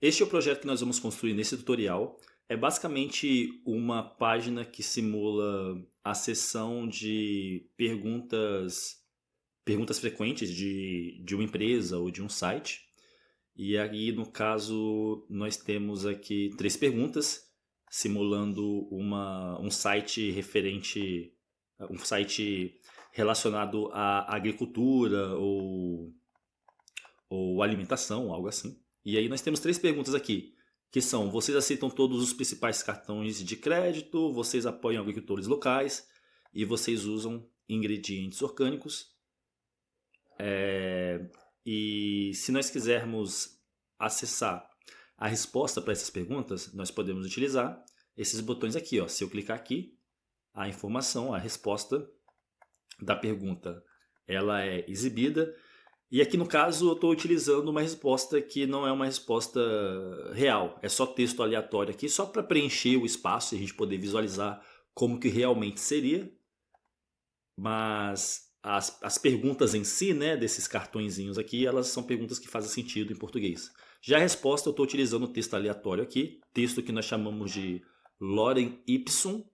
Este é o projeto que nós vamos construir nesse tutorial. É basicamente uma página que simula a seção de perguntas frequentes de uma empresa ou de um site. E aí, no caso, nós temos aqui 3 perguntas, simulando um site um site relacionado à agricultura ou alimentação, algo assim. E aí nós temos 3 perguntas aqui, que são: vocês aceitam todos os principais cartões de crédito, vocês apoiam agricultores locais e vocês usam ingredientes orgânicos. E se nós quisermos acessar a resposta para essas perguntas, nós podemos utilizar esses botões aqui. Ó. Se eu clicar aqui, a informação, a resposta da pergunta, ela é exibida. E aqui no caso eu estou utilizando uma resposta que não é uma resposta real, é só texto aleatório aqui, só para preencher o espaço e a gente poder visualizar como que realmente seria. Mas as perguntas em si, né, desses cartõezinhos aqui, elas são perguntas que fazem sentido em português. Já a resposta eu estou utilizando o texto aleatório aqui, texto que nós chamamos de lorem ipsum,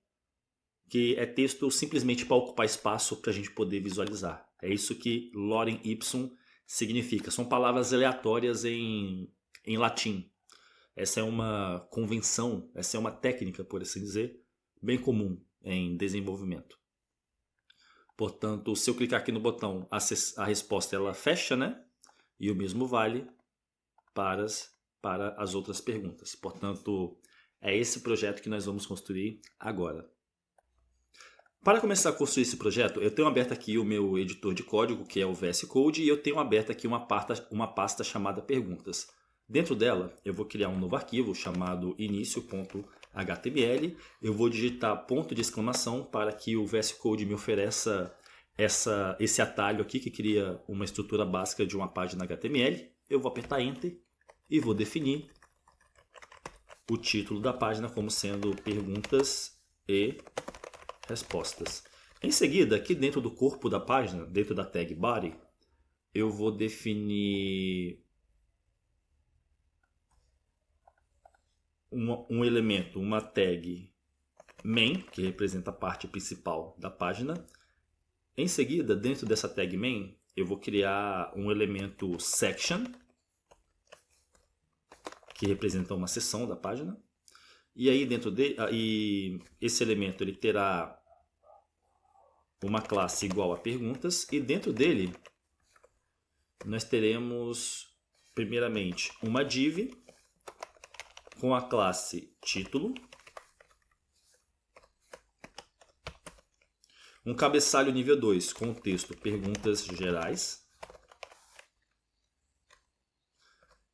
que é texto simplesmente para ocupar espaço para a gente poder visualizar. É isso que lorem ipsum significa. São palavras aleatórias em latim. Essa é uma convenção, essa é uma técnica, por assim dizer, bem comum em desenvolvimento. Portanto, se eu clicar aqui no botão, a resposta ela fecha, né? E o mesmo vale para as outras perguntas. Portanto, é esse projeto que nós vamos construir agora. Para começar a construir esse projeto, eu tenho aberto aqui o meu editor de código, que é o VS Code, e eu tenho aberto aqui uma pasta chamada perguntas. Dentro dela, eu vou criar um novo arquivo chamado início.html. Eu vou digitar ponto de exclamação para que o VS Code me ofereça esse atalho aqui que cria uma estrutura básica de uma página HTML. Eu vou apertar Enter e vou definir o título da página como sendo perguntas e respostas. Em seguida, aqui dentro do corpo da página, dentro da tag body, eu vou definir um elemento, uma tag main, que representa a parte principal da página. Em seguida, dentro dessa tag main, eu vou criar um elemento section, que representa uma seção da página. E aí dentro esse elemento ele terá uma classe igual a perguntas, e dentro dele nós teremos primeiramente uma div com a classe título, um cabeçalho nível 2 com o texto perguntas gerais.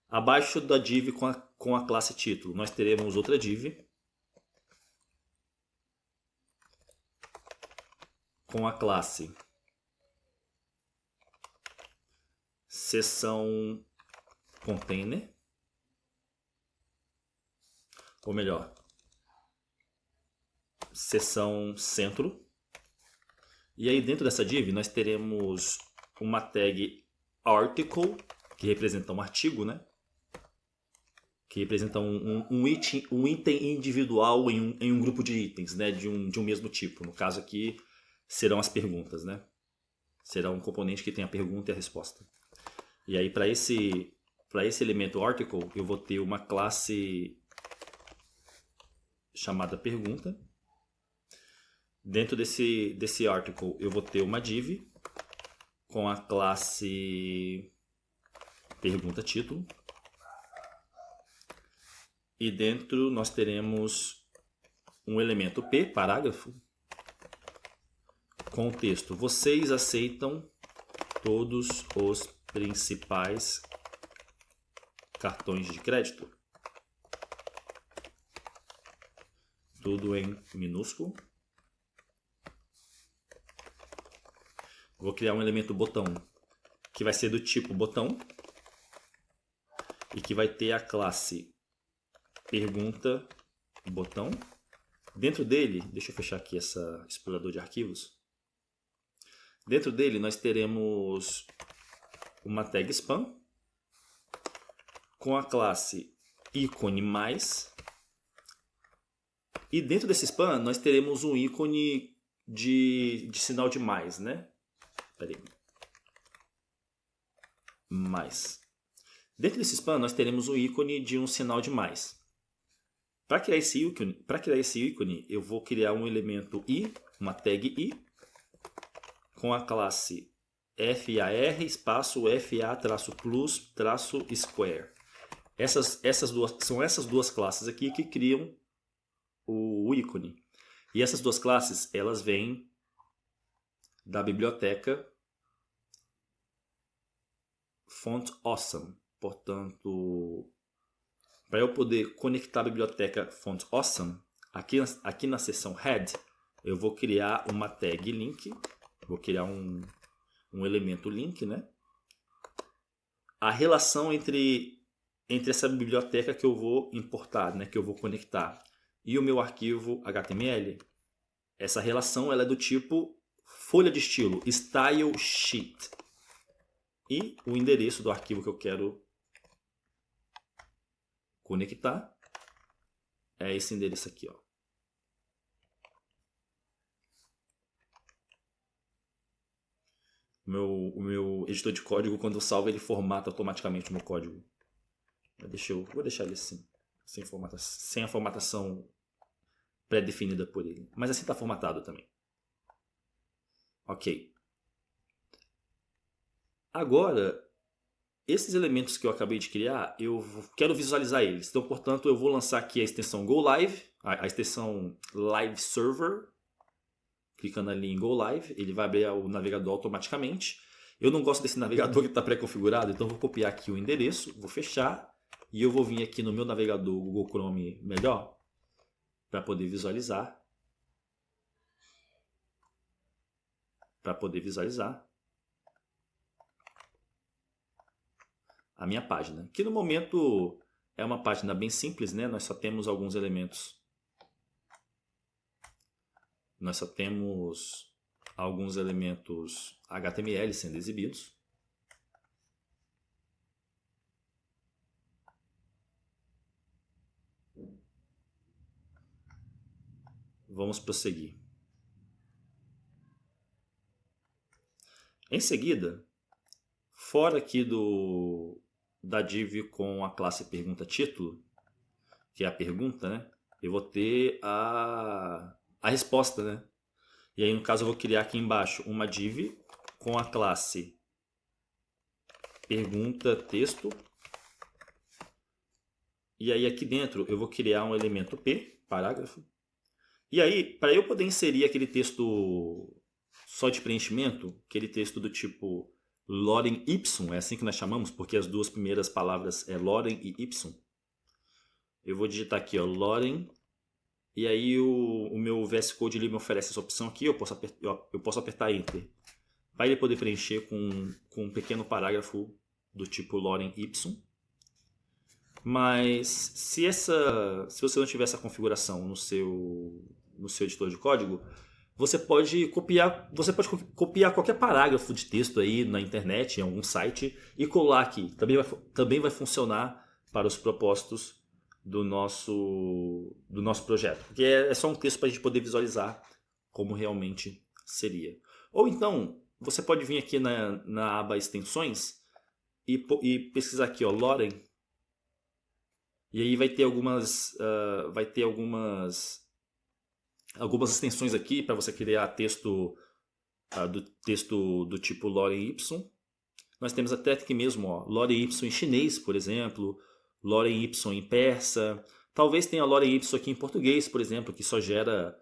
Abaixo da div com a classe título, nós teremos outra div com a classe seção container, ou melhor, seção centro. E aí dentro dessa div nós teremos uma tag article, que representa um artigo, né? Que representa um item individual em um grupo de itens, né? De um mesmo tipo. No caso aqui serão as perguntas, né? Será um componente que tem a pergunta e a resposta. E aí para esse elemento article eu vou ter uma classe chamada pergunta. Dentro desse article eu vou ter uma div com a classe pergunta título. E dentro nós teremos um elemento P, parágrafo, com o texto: vocês aceitam todos os principais cartões de crédito? Tudo em minúsculo. Vou criar um elemento botão, que vai ser do tipo botão, e que vai ter a classe pergunta botão. Dentro dele, deixa eu fechar aqui esse explorador de arquivos. Dentro dele nós teremos uma tag spam com a classe ícone mais. E dentro desse span nós teremos um ícone de sinal de mais, né? Peraí. Mais. Dentro desse span nós teremos um ícone de um sinal de mais. Para criar esse ícone, eu vou criar um elemento i, uma tag i, com a classe far espaço fa-plus-square. São essas duas classes aqui que criam o ícone. E essas duas classes, elas vêm da biblioteca FontAwesome. Portanto, para eu poder conectar a biblioteca FontAwesome, aqui na seção Head, eu vou criar uma tag link, vou criar um elemento link, né? A relação entre essa biblioteca que eu vou importar, né, que eu vou conectar, e o meu arquivo HTML, essa relação ela é do tipo folha de estilo, style sheet. E o endereço do arquivo que eu quero conectar é esse endereço aqui, ó. O meu editor de código, quando eu salvo, ele formata automaticamente o meu código. Vou deixar ele assim, sem a formatação pré-definida por ele. Mas assim está formatado também. Ok. Agora, esses elementos que eu acabei de criar, eu quero visualizar eles. Então, portanto, eu vou lançar aqui a extensão GoLive, a extensão Live Server. Clicando ali em GoLive, ele vai abrir o navegador automaticamente. Eu não gosto desse navegador que está pré-configurado, então vou copiar aqui o endereço, vou fechar e eu vou vir aqui no meu navegador Google Chrome melhor para poder visualizar. A minha página, que no momento é uma página bem simples, né? Nós só temos alguns elementos. Nós só temos alguns elementos HTML sendo exibidos. Vamos prosseguir. Em seguida, fora aqui da div com a classe pergunta título, que é a pergunta, né? Eu vou ter a resposta, né? E aí, no caso, eu vou criar aqui embaixo uma div com a classe pergunta texto. E aí, aqui dentro, eu vou criar um elemento p, parágrafo. E aí, para eu poder inserir aquele texto só de preenchimento, aquele texto do tipo lorem ipsum, é assim que nós chamamos, porque as duas primeiras palavras é lorem e ipsum. Eu vou digitar aqui, ó, lorem. E aí o meu VS Code ele me oferece essa opção aqui, eu posso apertar Enter. Para ele poder preencher com um pequeno parágrafo do tipo lorem ipsum. Mas se você não tiver essa configuração no seu editor de código, você pode copiar qualquer parágrafo de texto aí na internet, em algum site, e colar aqui. Também vai funcionar para os propósitos do nosso projeto. Porque é só um texto para a gente poder visualizar como realmente seria. Ou então, você pode vir aqui na aba extensões e pesquisar aqui, ó, Lorem. E aí vai ter algumas extensões aqui para você criar texto do tipo lorem ipsum. Nós temos até aqui mesmo, ó, lorem ipsum em chinês, por exemplo, lorem ipsum em persa. Talvez tenha lorem ipsum aqui em português, por exemplo, que só gera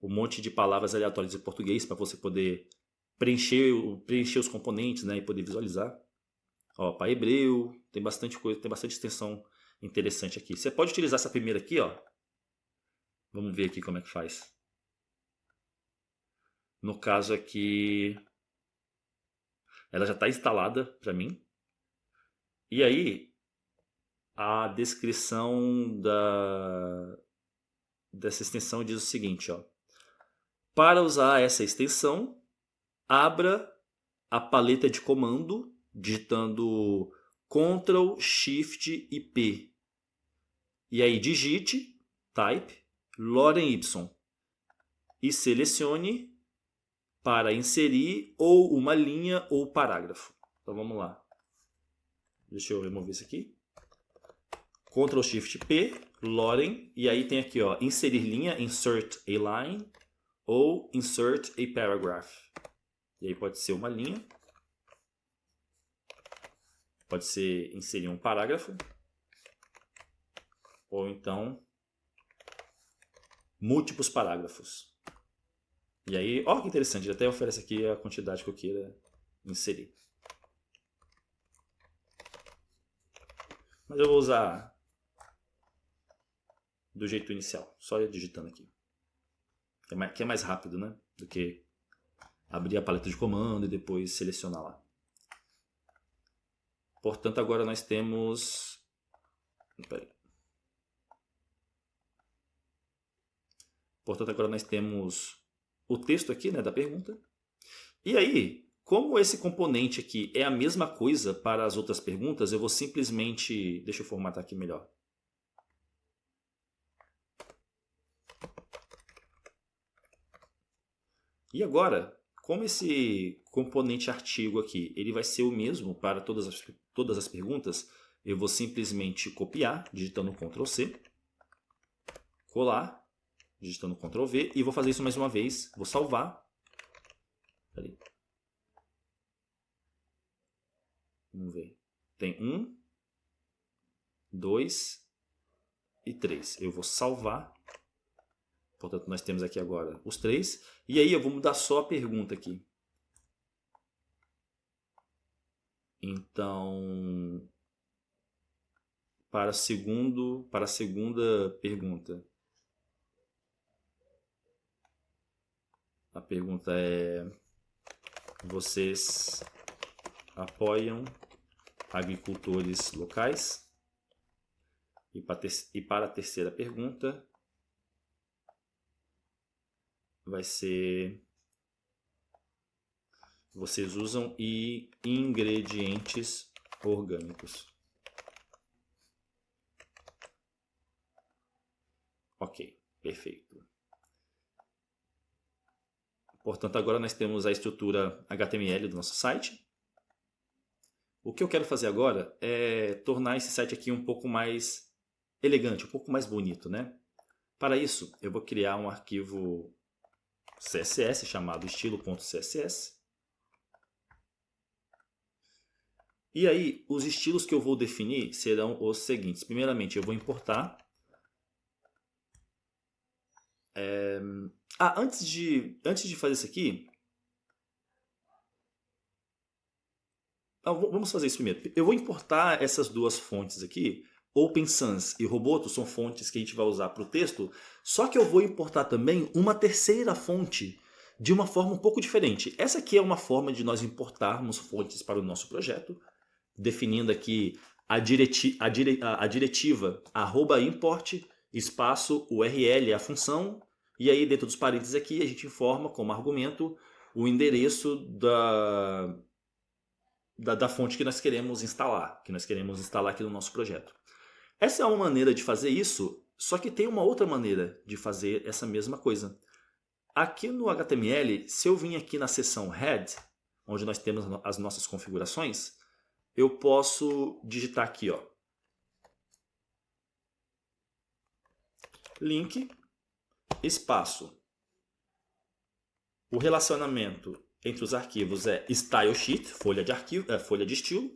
um monte de palavras aleatórias em português para você poder preencher os componentes, né, e poder visualizar. Ó, para hebreu, tem bastante coisa, tem bastante extensão interessante aqui. Você pode utilizar essa primeira aqui, ó. Vamos ver aqui como é que faz. No caso aqui, ela já está instalada para mim. E aí, a descrição dessa extensão diz o seguinte, ó. Para usar essa extensão, abra a paleta de comando digitando Ctrl, Shift e P. E aí digite, type, lorem ipsum. E selecione para inserir ou uma linha ou parágrafo. Então vamos lá. Deixa eu remover isso aqui. Ctrl Shift P, lorem, e aí tem aqui, ó, inserir linha, insert a line, ou insert a paragraph. E aí pode ser uma linha, pode ser inserir um parágrafo, ou então múltiplos parágrafos. E aí, ó que interessante, ele até oferece aqui a quantidade que eu queira inserir. Mas eu vou usar do jeito inicial, só digitando aqui. Que é mais rápido, né? Do que abrir a paleta de comando e depois selecionar lá. Portanto, agora nós temos... Portanto, agora nós temos o texto aqui, né, da pergunta. E aí, como esse componente aqui é a mesma coisa para as outras perguntas, eu vou simplesmente... Deixa eu formatar aqui melhor. E agora, como esse componente artigo aqui ele vai ser o mesmo para todas as perguntas, eu vou simplesmente copiar, digitando Ctrl C, colar, digitando Ctrl V, e vou fazer isso mais uma vez. Vou salvar. Peraí. Vamos ver. Tem 1, 2 e 3. Eu vou salvar. Portanto, nós temos aqui agora os 3. E aí eu vou mudar só a pergunta aqui. Então, para a segunda pergunta. A pergunta é: vocês apoiam agricultores locais? E para a terceira pergunta vai ser: vocês usam ingredientes orgânicos? Ok, perfeito. Portanto, agora nós temos a estrutura HTML do nosso site. O que eu quero fazer agora é tornar esse site aqui um pouco mais elegante, um pouco mais bonito, né? Para isso, eu vou criar um arquivo CSS chamado estilo.css. E aí, os estilos que eu vou definir serão os seguintes. Primeiramente, eu vou importar. Antes de fazer isso aqui... vamos fazer isso primeiro. Eu vou importar essas duas fontes aqui. Open Sans e Roboto são fontes que a gente vai usar para o texto. Só que eu vou importar também uma terceira fonte de uma forma um pouco diferente. Essa aqui é uma forma de nós importarmos fontes para o nosso projeto, definindo aqui a diretiva @import espaço URL, a função, e aí dentro dos parênteses aqui a gente informa como argumento o endereço da fonte que nós queremos instalar, aqui no nosso projeto. Essa é uma maneira de fazer isso, só que tem uma outra maneira de fazer essa mesma coisa. Aqui no HTML, se eu vim aqui na seção Head, onde nós temos as nossas configurações, eu posso digitar aqui, ó, link, espaço. O relacionamento entre os arquivos é stylesheet, folha de estilo,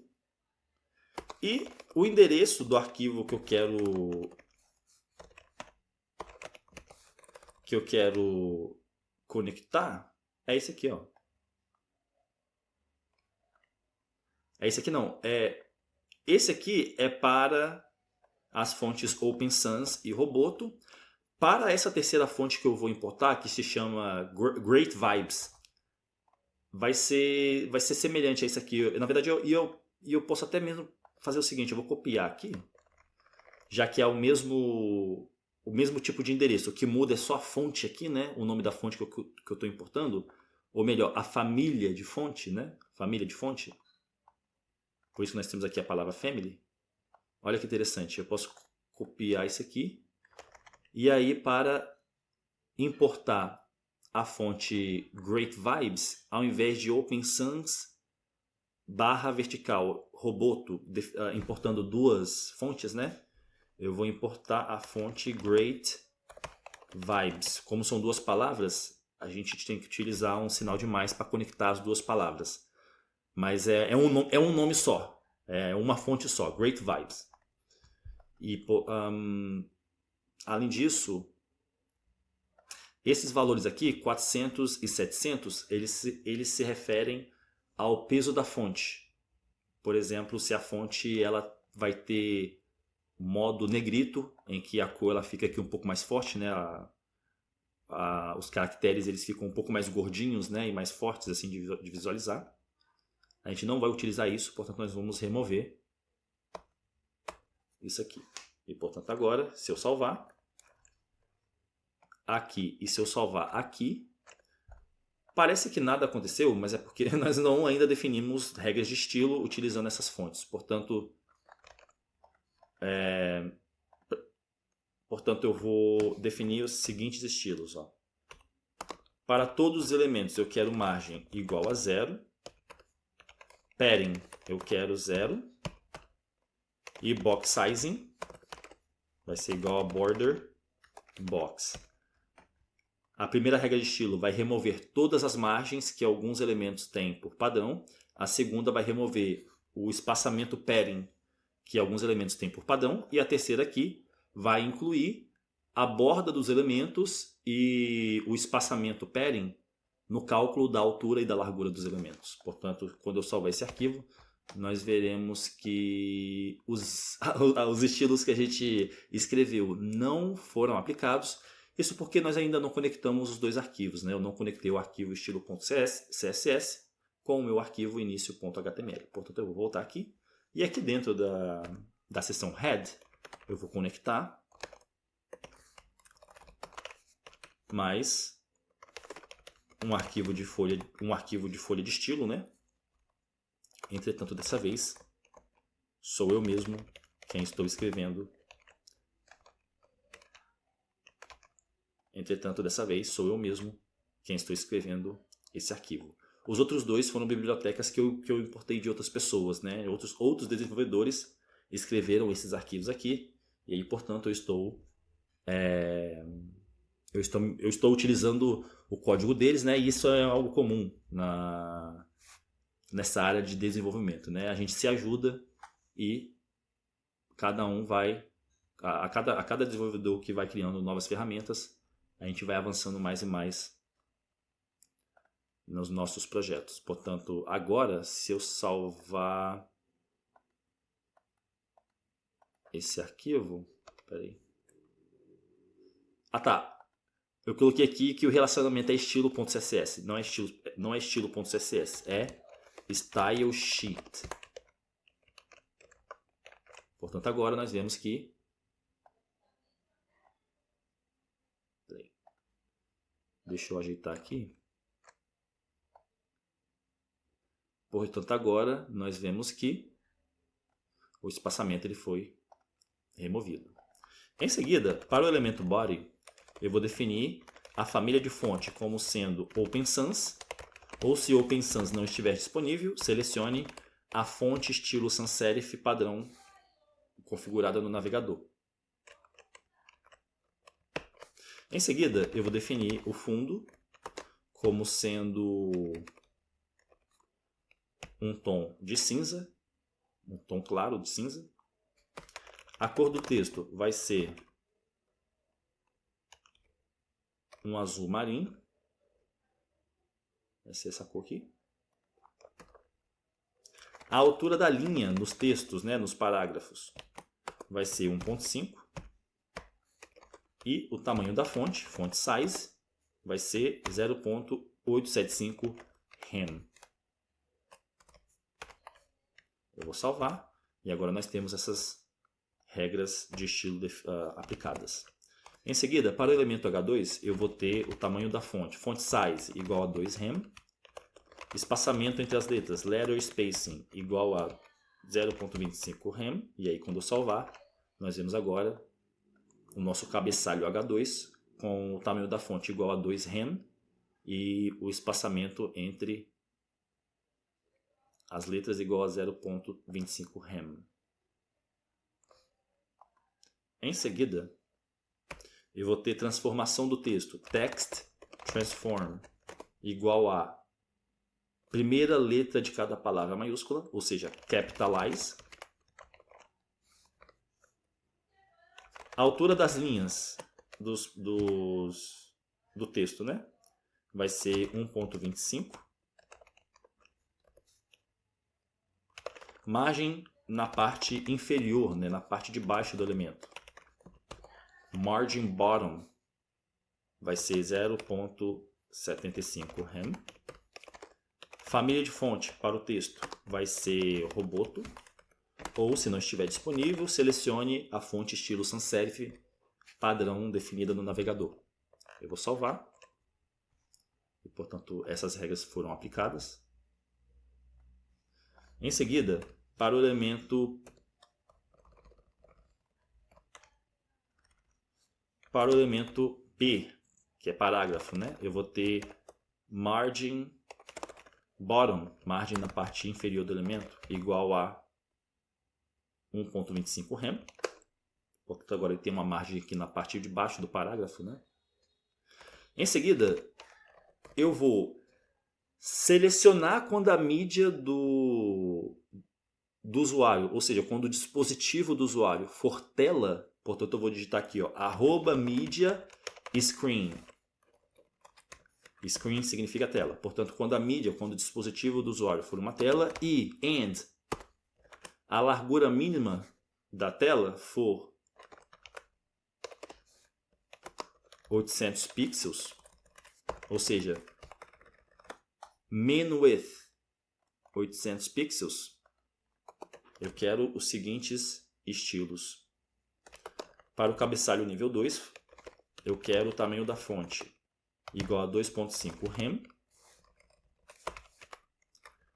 e o endereço do arquivo que eu quero conectar é esse aqui, ó. É esse aqui não, esse aqui é para as fontes Open Sans e Roboto. Para essa terceira fonte que eu vou importar, que se chama Great Vibes, vai ser semelhante a isso aqui. Na verdade, eu posso até mesmo fazer o seguinte: eu vou copiar aqui, já que é o mesmo tipo de endereço. O que muda é só a fonte aqui, né? O nome da fonte que eu estou importando, ou melhor, a família de fonte, né? Família de fonte. Por isso que nós temos aqui a palavra family. Olha que interessante, eu posso copiar isso aqui. E aí, para importar a fonte Great Vibes, ao invés de Open Sans barra vertical Roboto, importando duas fontes, né? Eu vou importar a fonte Great Vibes. Como são duas palavras, a gente tem que utilizar um sinal de mais para conectar as duas palavras. Mas é um nome só. É uma fonte só, Great Vibes. E além disso, esses valores aqui, 400 e 700, eles se referem ao peso da fonte. Por exemplo, se a fonte ela vai ter modo negrito, em que a cor ela fica aqui um pouco mais forte, né? Os caracteres eles ficam um pouco mais gordinhos, né? E mais fortes assim de visualizar. A gente não vai utilizar isso, portanto nós vamos remover isso aqui. E portanto agora, se eu salvar aqui e se eu salvar aqui, parece que nada aconteceu, mas é porque nós não ainda definimos regras de estilo utilizando essas fontes. Portanto, eu vou definir os seguintes estilos. Ó. Para todos os elementos eu quero margem igual a 0. Padding eu quero 0. E box sizing vai ser igual a border box. A primeira regra de estilo vai remover todas as margens que alguns elementos têm por padrão. A segunda vai remover o espaçamento padding que alguns elementos têm por padrão. E a terceira aqui vai incluir a borda dos elementos e o espaçamento padding no cálculo da altura e da largura dos elementos. Portanto, quando eu salvar esse arquivo, nós veremos que os estilos que a gente escreveu não foram aplicados. Isso porque nós ainda não conectamos os dois arquivos, né? Eu não conectei o arquivo estilo.css com o meu arquivo início.html. Portanto, eu vou voltar aqui. E aqui dentro da seção Head, eu vou conectar mais um arquivo de folha de estilo, né? Entretanto, dessa vez, sou eu mesmo quem estou escrevendo. Entretanto, dessa vez, sou eu mesmo quem estou escrevendo esse arquivo. Os outros dois foram bibliotecas que eu importei de outras pessoas, né? Outros desenvolvedores escreveram esses arquivos aqui. E aí, portanto, eu estou utilizando o código deles, né? E isso é algo comum nessa área de desenvolvimento, né? A gente se ajuda e cada um vai... A cada desenvolvedor que vai criando novas ferramentas, a gente vai avançando mais e mais nos nossos projetos. Portanto, agora, se eu salvar esse arquivo... Peraí. Ah, tá. Eu coloquei aqui que o relacionamento é estilo.css. Não é estilo.css. É style sheet. Portanto, agora nós vemos que... Peraí. Deixa eu ajeitar aqui. Portanto, agora nós vemos que o espaçamento ele foi removido. Em seguida, para o elemento body, eu vou definir a família de fonte como sendo Open Sans, ou se Open Sans não estiver disponível, selecione a fonte estilo sans serif padrão configurada no navegador. Em seguida, eu vou definir o fundo como sendo um tom de cinza, um tom claro de cinza. A cor do texto vai ser um azul marinho. Vai ser essa cor aqui. A altura da linha nos textos, né, nos parágrafos, vai ser 1.5. E o tamanho da fonte, font size, vai ser 0.875 rem. Eu vou salvar. E agora nós temos essas regras de estilo aplicadas. Em seguida, para o elemento H2, eu vou ter o tamanho da fonte. Font size igual a 2 rem. Espaçamento entre as letras, letter spacing igual a 0.25 rem. E aí, quando eu salvar, nós vemos agora o nosso cabeçalho H2 com o tamanho da fonte igual a 2 rem e o espaçamento entre as letras igual a 0,25 rem. Em seguida, eu vou ter transformação do texto, text transform, igual a primeira letra de cada palavra maiúscula, ou seja, capitalize. A altura das linhas do texto, né? Vai ser 1,25. Margem na parte inferior, né? Na parte de baixo do elemento. Margin bottom vai ser 0,75 rem. Família de fonte para o texto vai ser Roboto. Ou, se não estiver disponível, selecione a fonte estilo sans serif padrão definida no navegador. Eu vou salvar. E, portanto, essas regras foram aplicadas. Em seguida, para o elemento P, que é parágrafo, né? Eu vou ter margin bottom, margem na parte inferior do elemento, igual a 1,25 rem. Portanto, agora ele tem uma margem aqui na parte de baixo do parágrafo, né? Em seguida, eu vou selecionar quando a mídia do usuário, ou seja, quando o dispositivo do usuário for tela, portanto eu vou digitar aqui, ó, @media screen. Screen significa tela. Portanto, quando o dispositivo do usuário for uma tela e a largura mínima da tela for 800 pixels, ou seja, min width 800 pixels, eu quero os seguintes estilos. Para o cabeçalho nível 2, eu quero o tamanho da fonte igual a 2,5 rem.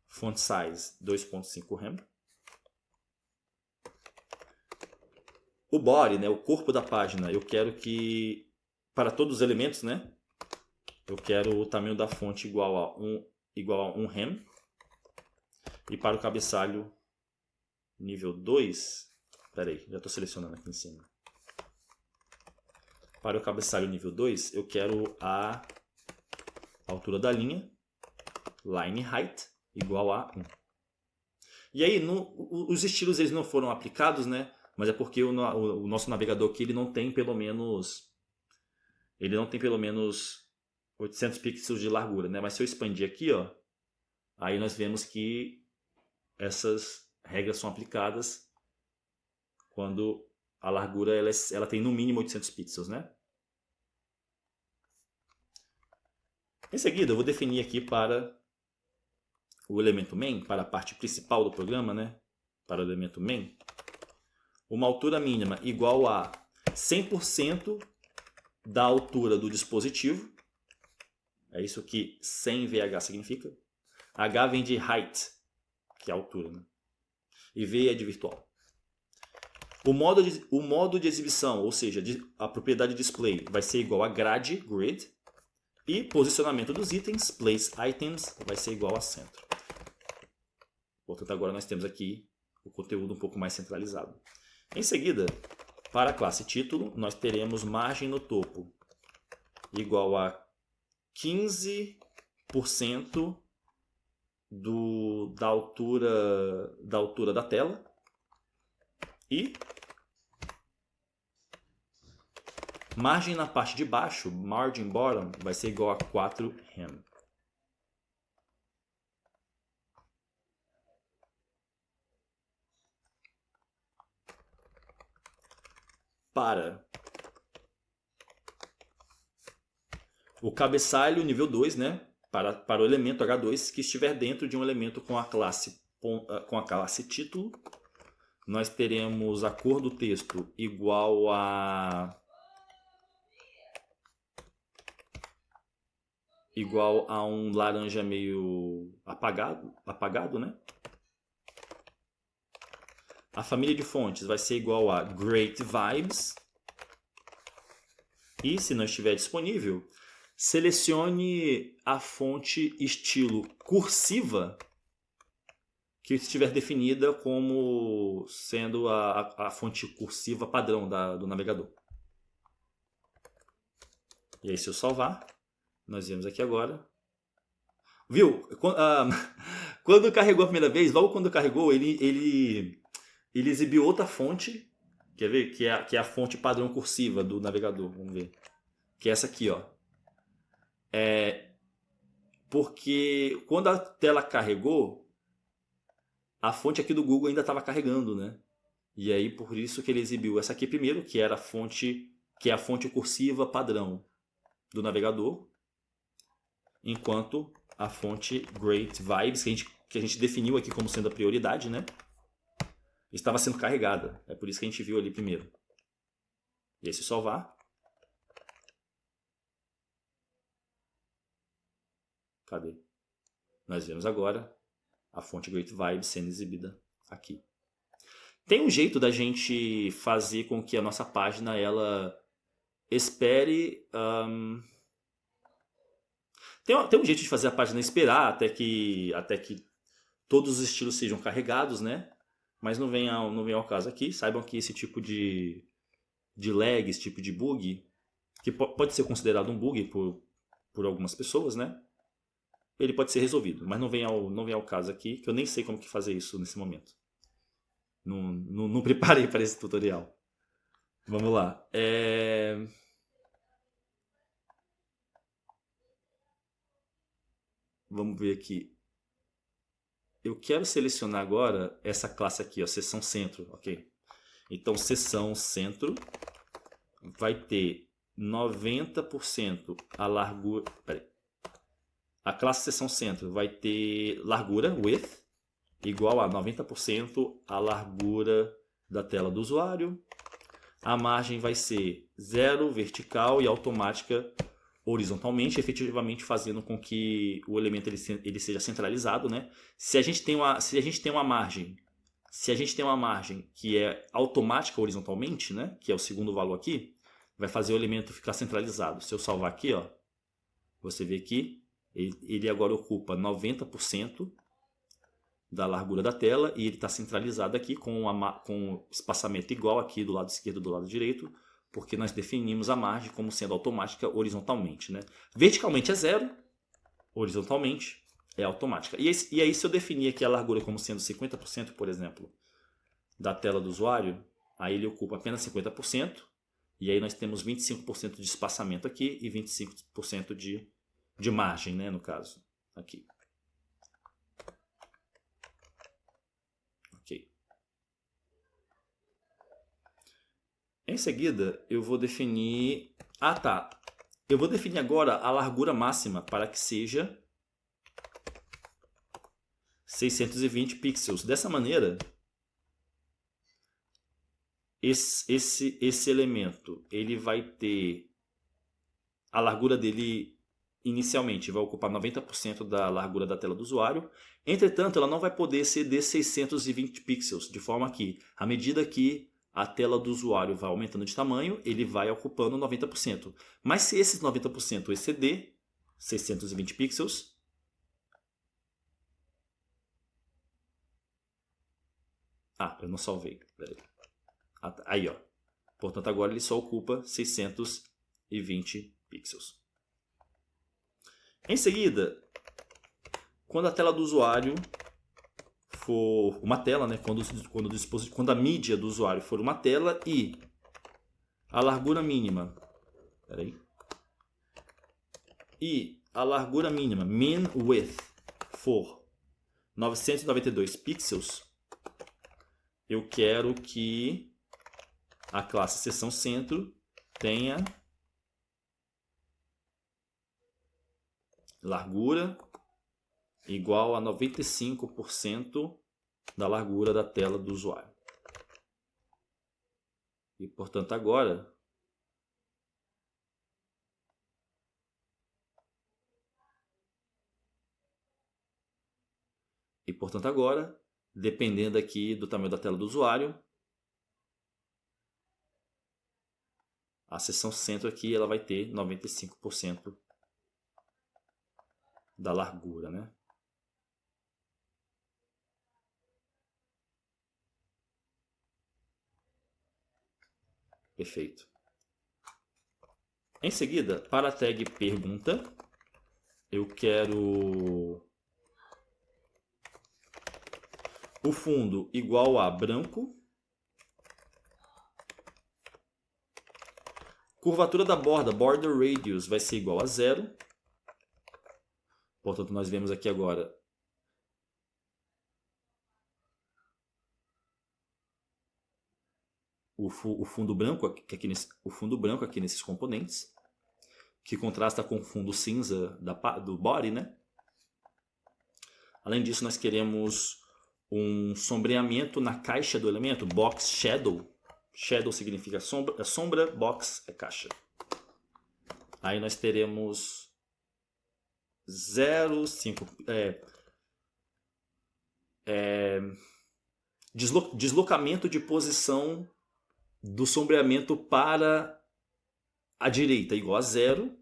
Font size 2,5 rem. O body, né, o corpo da página, eu quero que, para todos os elementos, né, eu quero o tamanho da fonte igual a 1 rem. E para o cabeçalho nível 2, peraí, já estou selecionando aqui em cima. Para o cabeçalho nível 2, eu quero a altura da linha, line height, igual a 1. E aí, os estilos eles não foram aplicados, né? Mas é porque o nosso navegador aqui ele não tem pelo menos 800 pixels de largura, né? Mas se eu expandir aqui, ó, aí nós vemos que essas regras são aplicadas quando a largura ela tem no mínimo 800 pixels, né? Em seguida, eu vou definir aqui para o elemento main, para a parte principal do programa, né? Para o elemento main, uma altura mínima igual a 100% da altura do dispositivo. É isso que 100 VH significa. H vem de height, que é a altura, né? E V é de virtual. O modo de exibição, ou seja, a propriedade display, vai ser igual a grade, grid. E posicionamento dos itens, place items, vai ser igual a centro. Portanto, agora nós temos aqui o conteúdo um pouco mais centralizado. Em seguida, para a classe título, nós teremos margem no topo igual a 15% da altura da tela. E margem na parte de baixo, margin bottom, vai ser igual a 4 rem. Para o cabeçalho nível 2, né? Para o elemento H2 que estiver dentro de um elemento com a classe título, nós teremos a cor do texto igual a um laranja meio apagado, né? A família de fontes vai ser igual a Great Vibes. E se não estiver disponível, selecione a fonte estilo cursiva que estiver definida como sendo a fonte cursiva padrão do navegador. E aí, se eu salvar, nós vemos aqui agora. Viu? Quando carregou a primeira vez, logo quando carregou, ele exibiu outra fonte. Quer ver? Que é a fonte padrão cursiva do navegador. Vamos ver. Que é essa aqui, ó. Porque quando a tela carregou, a fonte aqui do Google ainda estava carregando, né? E aí por isso que ele exibiu essa aqui primeiro, que era a fonte cursiva padrão do navegador, enquanto a fonte Great Vibes, que a gente definiu aqui como sendo a prioridade, né? Estava sendo carregada. É por isso que a gente viu ali primeiro. E aí se salvar. Cadê? Nós vemos agora a fonte Great Vibes sendo exibida aqui. Tem um jeito da gente fazer com que a nossa página ela espere. Tem um jeito de fazer a página esperar até que todos os estilos sejam carregados, né? Mas não vem ao caso aqui. Saibam que esse tipo de lag, esse tipo de bug, que pode ser considerado um bug por algumas pessoas, né? Ele pode ser resolvido, mas não vem ao caso aqui, que eu nem sei como que fazer isso nesse momento. Não preparei para esse tutorial. Vamos lá. Vamos ver aqui. Eu quero selecionar agora essa classe aqui, ó, seção centro, ok? Então, seção centro vai ter 90% a largura... Peraí. A classe seção centro vai ter largura, width, igual a 90% a largura da tela do usuário. A margem vai ser 0 vertical e automática horizontalmente, efetivamente fazendo com que o elemento ele seja centralizado, né? Se a gente tem uma margem que é automática horizontalmente, né? Que é o segundo valor aqui, vai fazer o elemento ficar centralizado. Se eu salvar aqui, ó, você vê que ele agora ocupa 90% da largura da tela e ele está centralizado aqui com espaçamento igual aqui do lado esquerdo e do lado direito, porque nós definimos a margem como sendo automática horizontalmente, né? Verticalmente é 0, horizontalmente é automática. E aí se eu definir aqui a largura como sendo 50%, por exemplo, da tela do usuário, aí ele ocupa apenas 50%, e aí nós temos 25% de espaçamento aqui e 25% de margem, né, no caso, aqui. Ok. Em seguida, eu vou definir... Ah, tá. Eu vou definir agora a largura máxima para que seja 620 pixels. Dessa maneira, esse elemento ele vai ter... A largura dele inicialmente vai ocupar 90% da largura da tela do usuário. Entretanto, ela não vai poder exceder 620 pixels, de forma que, à medida que a tela do usuário vai aumentando de tamanho, ele vai ocupando 90%. Mas se esses 90% exceder 620 pixels, eu não salvei. Aí, ó. Portanto, agora ele só ocupa 620 pixels. Em seguida, quando a tela do usuário for uma tela, né? Quando a mídia do usuário for uma tela e a largura mínima, e a largura mínima, min width, for 992 pixels, eu quero que a classe seção centro tenha largura igual a 95% da largura da tela do usuário. E, portanto, agora dependendo aqui do tamanho da tela do usuário, a seção centro aqui ela vai ter 95% da largura, né? Perfeito. Em seguida, para a tag pergunta, eu quero o fundo igual a branco. Curvatura da borda, border radius, vai ser igual a 0. Portanto, nós vemos aqui agora o fundo branco aqui nesses componentes, que contrasta com o fundo cinza do body, né? Além disso, nós queremos um sombreamento na caixa do elemento, box shadow. Shadow significa sombra, box é caixa. Aí nós teremos 0,5 deslocamento de posição do sombreamento para a direita igual a 0,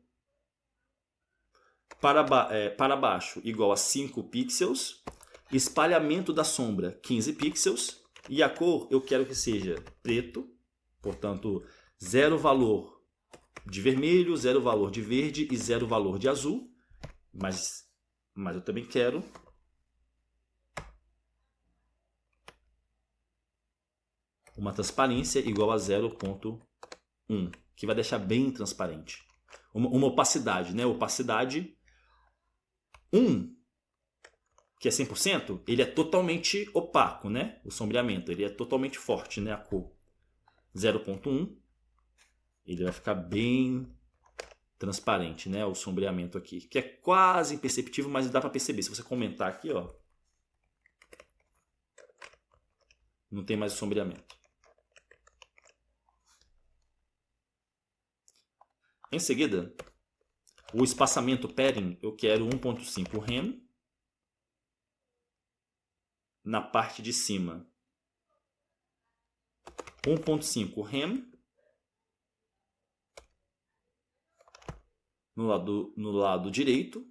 para baixo igual a 5 pixels, espalhamento da sombra 15 pixels, e a cor eu quero que seja preto, portanto 0 valor de vermelho, 0 valor de verde e 0 valor de azul, mas eu também quero uma transparência igual a 0,1, que vai deixar bem transparente. Uma opacidade, né? Opacidade 1, que é 100%, ele é totalmente opaco, né? O sombreamento, ele é totalmente forte, né? A cor 0,1, ele vai ficar bem transparente, né? O sombreamento aqui, que é quase imperceptível, mas dá para perceber. Se você comentar aqui, ó, não tem mais o sombreamento. Em seguida, o espaçamento padding, eu quero 1.5 rem na parte de cima. 1.5 rem no lado direito,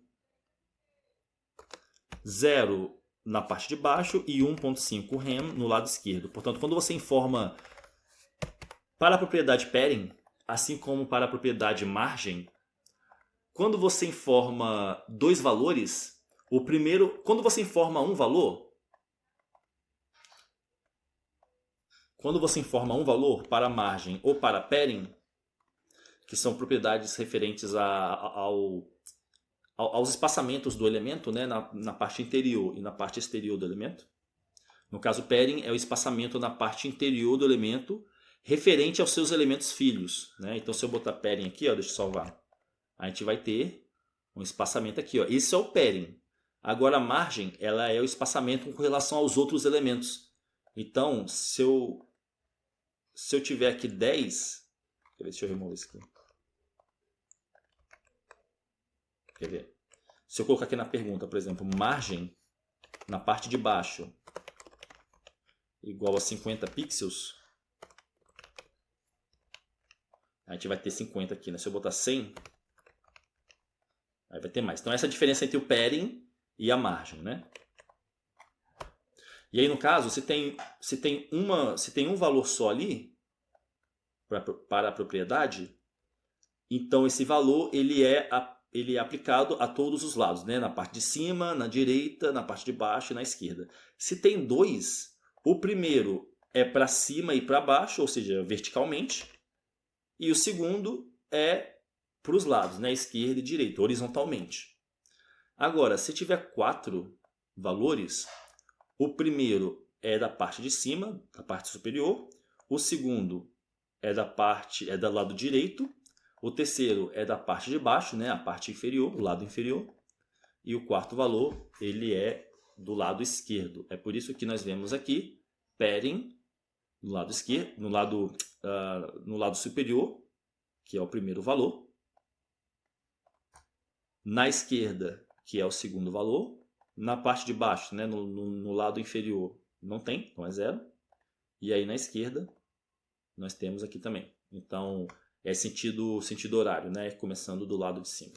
0 na parte de baixo e 1.5 rem no lado esquerdo. Portanto, quando você informa para a propriedade padding, assim como para a propriedade margem, quando você informa dois valores, quando você informa um valor para margem ou para padding, que são propriedades referentes aos espaçamentos do elemento, né, na parte interior e na parte exterior do elemento. No caso, padding é o espaçamento na parte interior do elemento referente aos seus elementos filhos, né? Então, se eu botar padding aqui, ó, deixa eu salvar, a gente vai ter um espaçamento aqui, ó. Esse é o padding. Agora, a margem, ela é o espaçamento com relação aos outros elementos. Então, se eu tiver aqui 10, deixa eu remover isso aqui. Quer ver? Se eu colocar aqui na pergunta, por exemplo, margem na parte de baixo igual a 50 pixels, a gente vai ter 50 aqui, né? Se eu botar 100, aí vai ter mais. Então essa é a diferença entre o padding e a margem, né? E aí no caso, se tem um valor só ali para a propriedade, então esse valor ele é aplicado a todos os lados, né? Na parte de cima, na direita, na parte de baixo e na esquerda. Se tem dois, o primeiro é para cima e para baixo, ou seja, verticalmente, e o segundo é para os lados, né? Esquerda e direita, horizontalmente. Agora, se tiver 4 valores, o primeiro é da parte de cima, da parte superior, o segundo é do lado direito, o terceiro é da parte de baixo, né? A parte inferior, o lado inferior, e o quarto valor ele é do lado esquerdo. É por isso que nós vemos aqui padding no lado esquerdo, no lado superior, que é o primeiro valor, na esquerda, que é o segundo valor, na parte de baixo, né, no lado inferior, não tem, então é 0, e aí na esquerda nós temos aqui também. Então É sentido horário, né? Começando do lado de cima.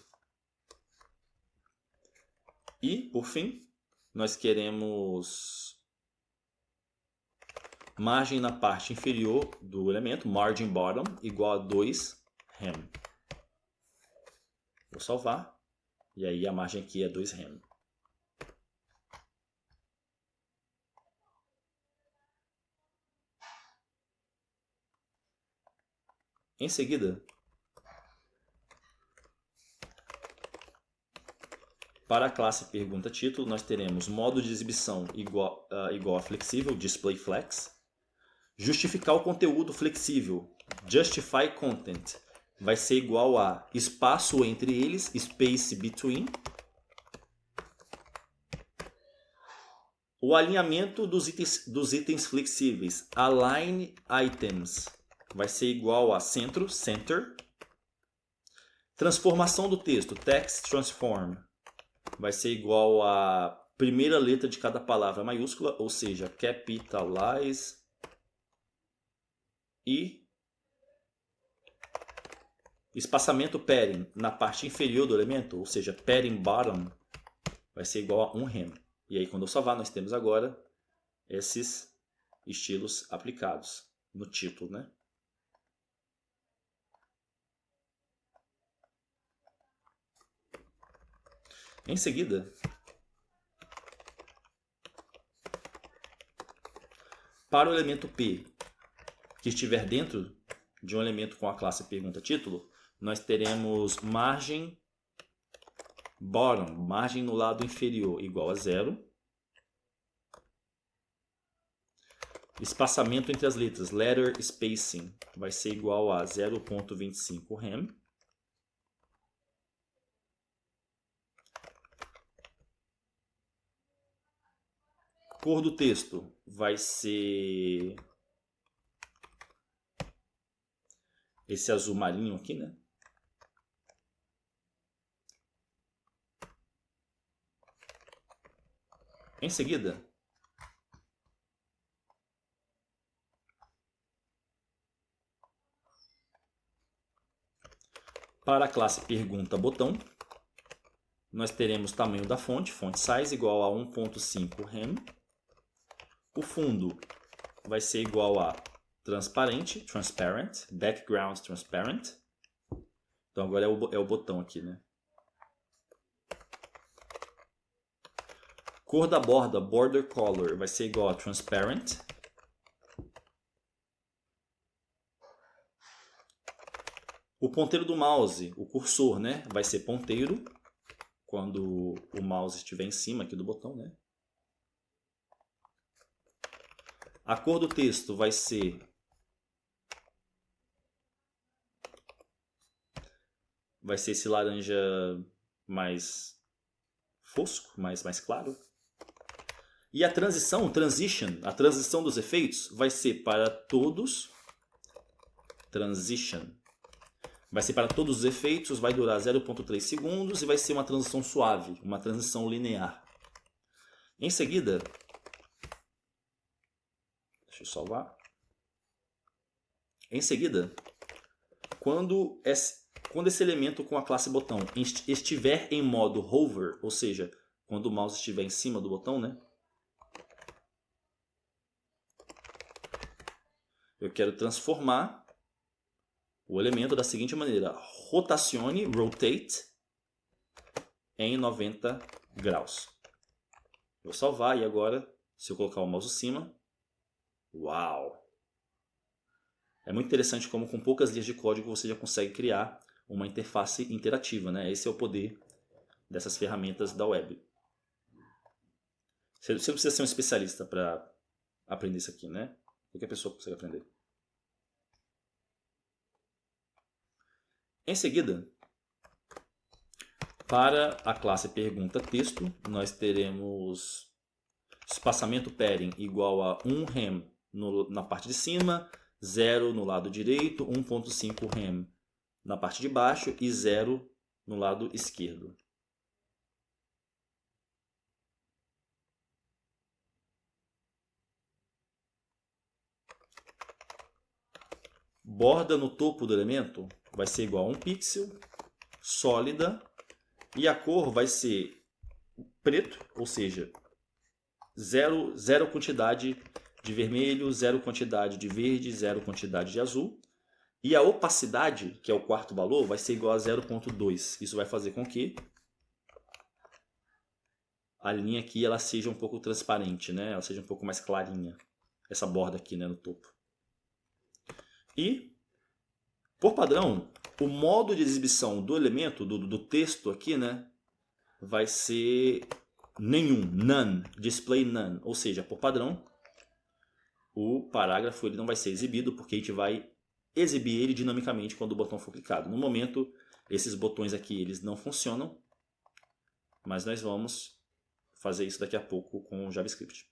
E, por fim, nós queremos margem na parte inferior do elemento, margin bottom, igual a 2 rem. Vou salvar. E aí a margem aqui é 2 rem. Em seguida, para a classe pergunta título, nós teremos modo de exibição igual a flexível, display flex. Justificar o conteúdo flexível, justify content, vai ser igual a espaço entre eles, space between. O alinhamento dos itens flexíveis, align items, vai ser igual a centro, center. Transformação do texto, text transform, vai ser igual a primeira letra de cada palavra maiúscula, ou seja, capitalize. E espaçamento padding na parte inferior do elemento, ou seja, padding bottom, vai ser igual a 1 rem. E aí, quando eu salvar, nós temos agora esses estilos aplicados no título, né? Em seguida, para o elemento P que estiver dentro de um elemento com a classe pergunta-título, nós teremos margem bottom, margem no lado inferior, igual a 0. Espaçamento entre as letras, letter spacing, vai ser igual a 0,25 rem. Cor do texto vai ser esse azul marinho aqui, né? Em seguida, para a classe pergunta botão, nós teremos tamanho da fonte, font size igual a 1,5 rem. O fundo vai ser igual a transparente, transparent, background transparent. Então agora é o botão aqui, né? Cor da borda, border color, vai ser igual a transparent. O ponteiro do mouse, o cursor, né? Vai ser ponteiro quando o mouse estiver em cima aqui do botão, né? A cor do texto vai ser esse laranja mais fosco, mais claro. E a transição, a transição dos efeitos vai ser para todos. Transition. Vai ser para todos os efeitos, vai durar 0,3 segundos e vai ser uma transição suave, uma transição linear. Em seguida, deixa eu salvar. Em seguida, quando esse elemento com a classe botão estiver em modo hover, ou seja, quando o mouse estiver em cima do botão, né? Eu quero transformar o elemento da seguinte maneira: rotacione, rotate, em 90 graus. Vou salvar e agora, se eu colocar o mouse em cima, uau! É muito interessante como com poucas linhas de código você já consegue criar uma interface interativa, né? Esse é o poder dessas ferramentas da web. Você não precisa ser um especialista para aprender isso aqui, né? Qualquer pessoa consegue aprender. Em seguida, para a classe pergunta texto, nós teremos espaçamento padding igual a 1 rem na parte de cima, 0 no lado direito, 1,5 rem na parte de baixo e 0 no lado esquerdo. borda no topo do elemento vai ser igual a 1 pixel, sólida, e a cor vai ser preto, ou seja, zero quantidade de vermelho, zero quantidade de verde, zero quantidade de azul. E a opacidade, que é o quarto valor, vai ser igual a 0,2. Isso vai fazer com que a linha aqui ela seja um pouco transparente, né? Ela seja um pouco mais clarinha. Essa borda aqui, né, no topo. E, por padrão, o modo de exibição do elemento, do texto aqui, né, vai ser nenhum, none, display none. Ou seja, por padrão, o parágrafo ele não vai ser exibido, porque a gente vai exibir ele dinamicamente quando o botão for clicado. No momento, esses botões aqui eles não funcionam, mas nós vamos fazer isso daqui a pouco com o JavaScript.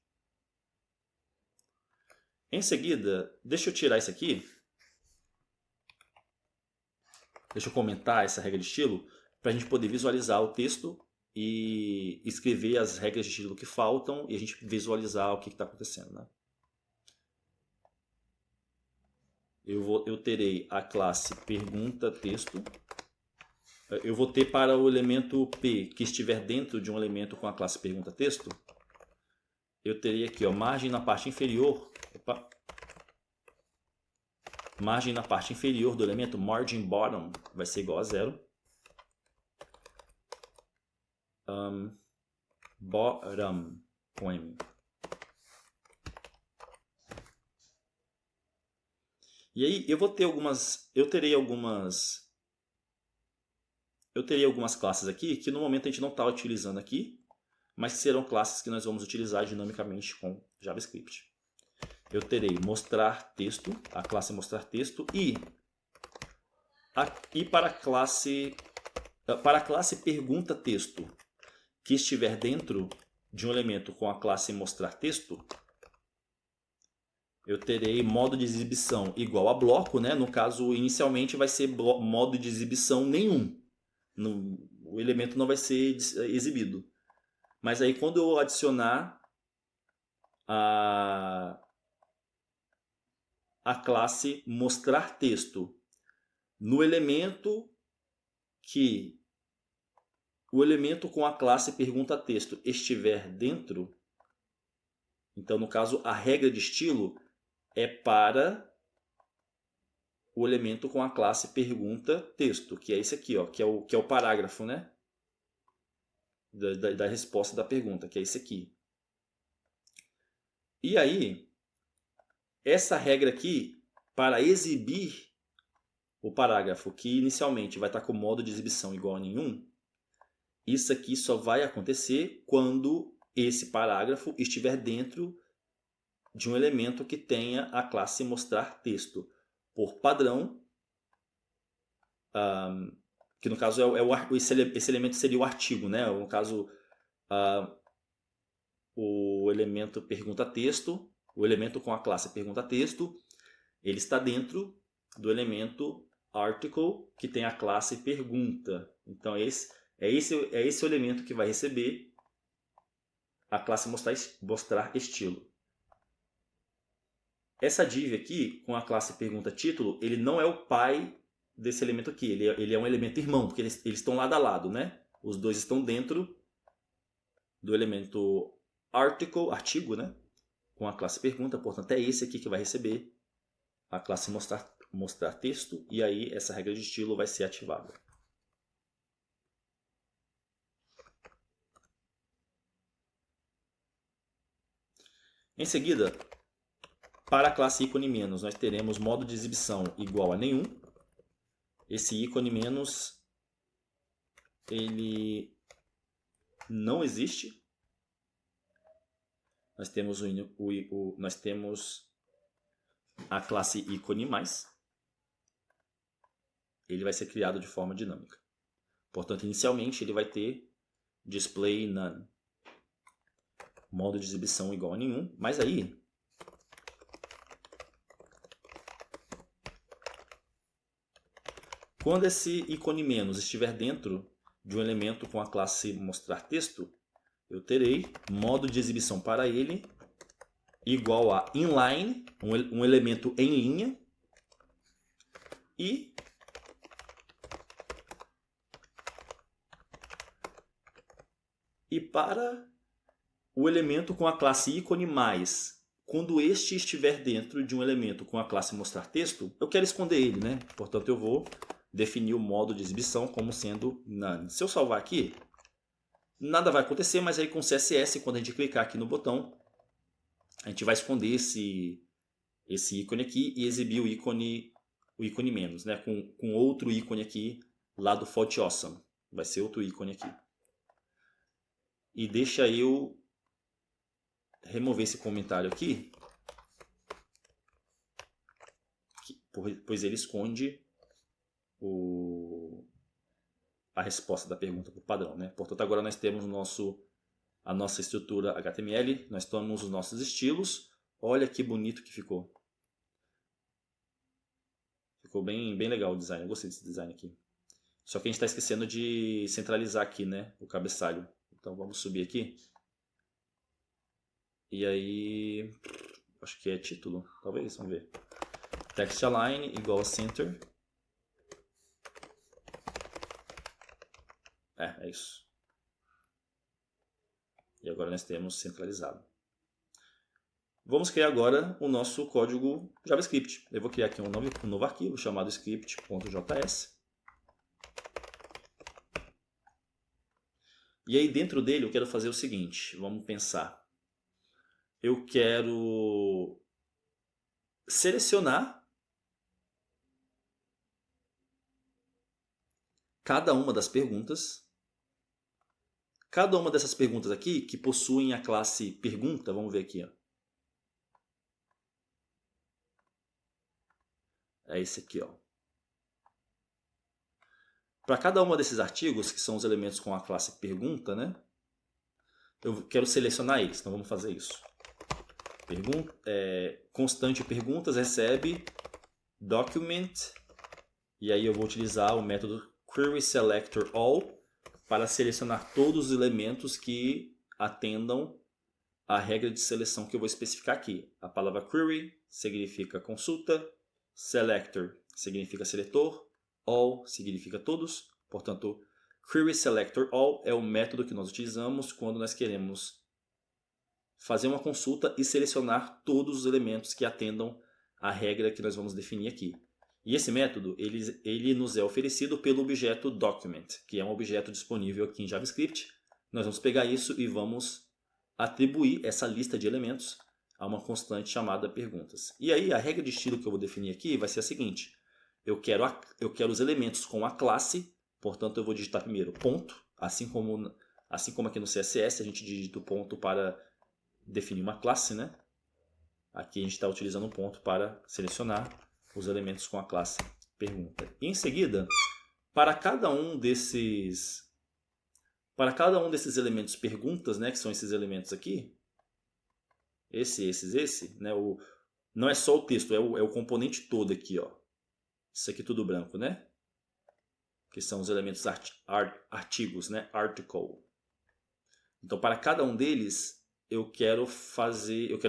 Em seguida, deixa eu tirar isso aqui. Deixa eu comentar essa regra de estilo para a gente poder visualizar o texto e escrever as regras de estilo que faltam e a gente visualizar o que está acontecendo, né? Eu terei a classe pergunta texto. Eu vou ter para o elemento P que estiver dentro de um elemento com a classe pergunta texto. Eu terei aqui, ó, margem na parte inferior. Opa, margem na parte inferior do elemento, margin bottom, vai ser igual a 0. Bottom com M. E aí eu terei algumas classes aqui que no momento a gente não está utilizando aqui, mas que serão classes que nós vamos utilizar dinamicamente com JavaScript. Eu terei mostrar texto, a classe mostrar texto, e para a classe pergunta texto que estiver dentro de um elemento com a classe mostrar texto, eu terei modo de exibição igual a bloco, né? No caso, inicialmente vai ser modo de exibição nenhum. O elemento não vai ser exibido. Mas aí quando eu adicionar a classe mostrar texto no elemento que o elemento com a classe pergunta texto estiver dentro, então no caso a regra de estilo é para o elemento com a classe pergunta texto, que é esse aqui, ó, que é o parágrafo, né, da resposta da pergunta, que é esse aqui. E aí, essa regra aqui, para exibir o parágrafo que inicialmente vai estar com modo de exibição igual a nenhum, isso aqui só vai acontecer quando esse parágrafo estiver dentro de um elemento que tenha a classe mostrar texto. Por padrão, que no caso esse elemento seria o artigo, né? No caso, o elemento pergunta texto, o elemento com a classe pergunta texto, ele está dentro do elemento article que tem a classe pergunta. Então esse o elemento que vai receber a classe mostrar estilo. Essa div aqui, com a classe pergunta título, ele não é o pai desse elemento aqui. Ele é um elemento irmão, porque eles estão lado a lado, né? Os dois estão dentro do elemento article, artigo, né? Com a classe pergunta. Portanto, é esse aqui que vai receber a classe mostrar texto. E aí essa regra de estilo vai ser ativada. Em seguida, para a classe ícone menos, nós teremos modo de exibição igual a nenhum. Esse ícone menos, ele não existe. Nós temos, nós temos a classe ícone mais. Ele vai ser criado de forma dinâmica. Portanto, inicialmente ele vai ter display none. Modo de exibição igual a nenhum. Mas aí, quando esse ícone menos estiver dentro de um elemento com a classe mostrar texto, eu terei modo de exibição para ele igual a inline, um elemento em linha, E para o elemento com a classe ícone mais, quando este estiver dentro de um elemento com a classe mostrar texto, eu quero esconder ele, né? Portanto, eu vou definir o modo de exibição como sendo none. Se eu salvar aqui, nada vai acontecer, mas aí com o CSS, quando a gente clicar aqui no botão, a gente vai esconder esse ícone aqui e exibir o ícone menos, né? Com outro ícone aqui lá do Font Awesome. Vai ser outro ícone aqui. E deixa eu remover esse comentário aqui, pois ele esconde a resposta da pergunta por padrão, né? Portanto, agora nós temos a nossa estrutura HTML, nós temos os nossos estilos. Olha que bonito que ficou. Ficou bem legal o design, eu gostei desse design aqui. Só que a gente está esquecendo de centralizar aqui, né, o cabeçalho. Então vamos subir aqui. E aí, acho que é título, talvez, vamos ver. Text align igual a center. É isso. E agora nós temos centralizado. Vamos criar agora o nosso código JavaScript. Eu vou criar aqui um novo arquivo chamado script.js. E aí dentro dele eu quero fazer o seguinte, vamos pensar. Eu quero selecionar cada uma das perguntas. Cada uma dessas perguntas aqui que possuem a classe pergunta, vamos ver aqui, ó. É esse aqui, ó. Para cada uma desses artigos, que são os elementos com a classe pergunta, né? Eu quero selecionar eles, então vamos fazer isso. Constante perguntas recebe document, e aí eu vou utilizar o método querySelectorAll para selecionar todos os elementos que atendam a regra de seleção que eu vou especificar aqui. A palavra query significa consulta, selector significa seletor, all significa todos. Portanto, querySelectorAll é o método que nós utilizamos quando nós queremos fazer uma consulta e selecionar todos os elementos que atendam à regra que nós vamos definir aqui. E esse método ele nos é oferecido pelo objeto document, que é um objeto disponível aqui em JavaScript. Nós vamos pegar isso e vamos atribuir essa lista de elementos a uma constante chamada perguntas. E aí a regra de estilo que eu vou definir aqui vai ser a seguinte. Eu quero os elementos com a classe, portanto eu vou digitar primeiro ponto, assim como aqui no CSS a gente digita o ponto para definir uma classe, né? Aqui a gente está utilizando um ponto para selecionar os elementos com a classe pergunta. E em seguida, para cada um desses elementos perguntas, né, que são esses elementos aqui, esse, né, não é só o texto, é o componente todo aqui, ó. Isso aqui tudo branco, né? Que são os elementos artigos, né? Article. Então, para cada um deles, eu quero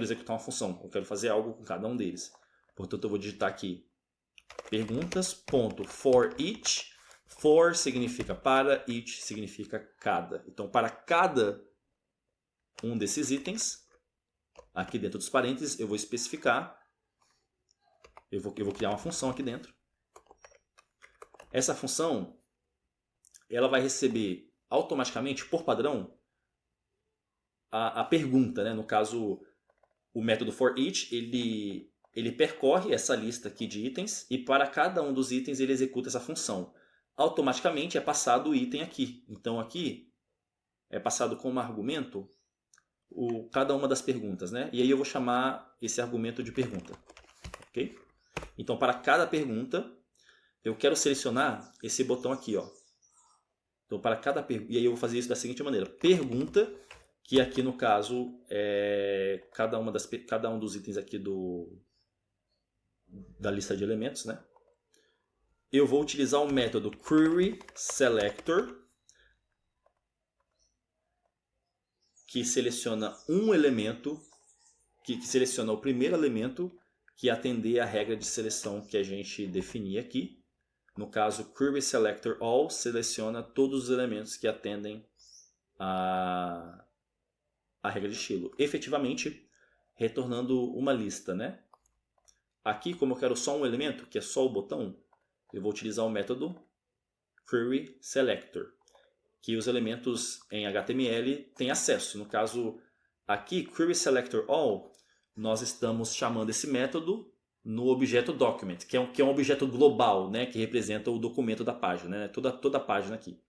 executar uma função. Eu quero fazer algo com cada um deles. Portanto, eu vou digitar aqui perguntas.forEach. For significa para, each significa cada. Então, para cada um desses itens, aqui dentro dos parênteses, eu vou especificar. Eu vou criar uma função aqui dentro. Essa função, ela vai receber automaticamente, por padrão, a pergunta, né? No caso, o método forEach, ele percorre essa lista aqui de itens e para cada um dos itens ele executa essa função. Automaticamente é passado o item aqui. Então aqui é passado como argumento cada uma das perguntas, né? E aí eu vou chamar esse argumento de pergunta. Ok? Então para cada pergunta eu quero selecionar esse botão aqui, ó. Então para cada pergunta, e aí eu vou fazer isso da seguinte maneira: pergunta, que aqui no caso é cada um dos itens aqui da lista de elementos, né? Eu vou utilizar o método querySelector, que seleciona um elemento, que seleciona o primeiro elemento que atender à regra de seleção que a gente definir aqui. No caso, Query Selector All seleciona todos os elementos que atendem a regra de estilo, efetivamente retornando uma lista, né? Aqui, como eu quero só um elemento, que é só o botão, eu vou utilizar o método Query Selector, que os elementos em HTML têm acesso. No caso, aqui, Query Selector All, nós estamos chamando esse método no objeto Document, que é um objeto global, né, que representa o documento da página, né, toda a página aqui.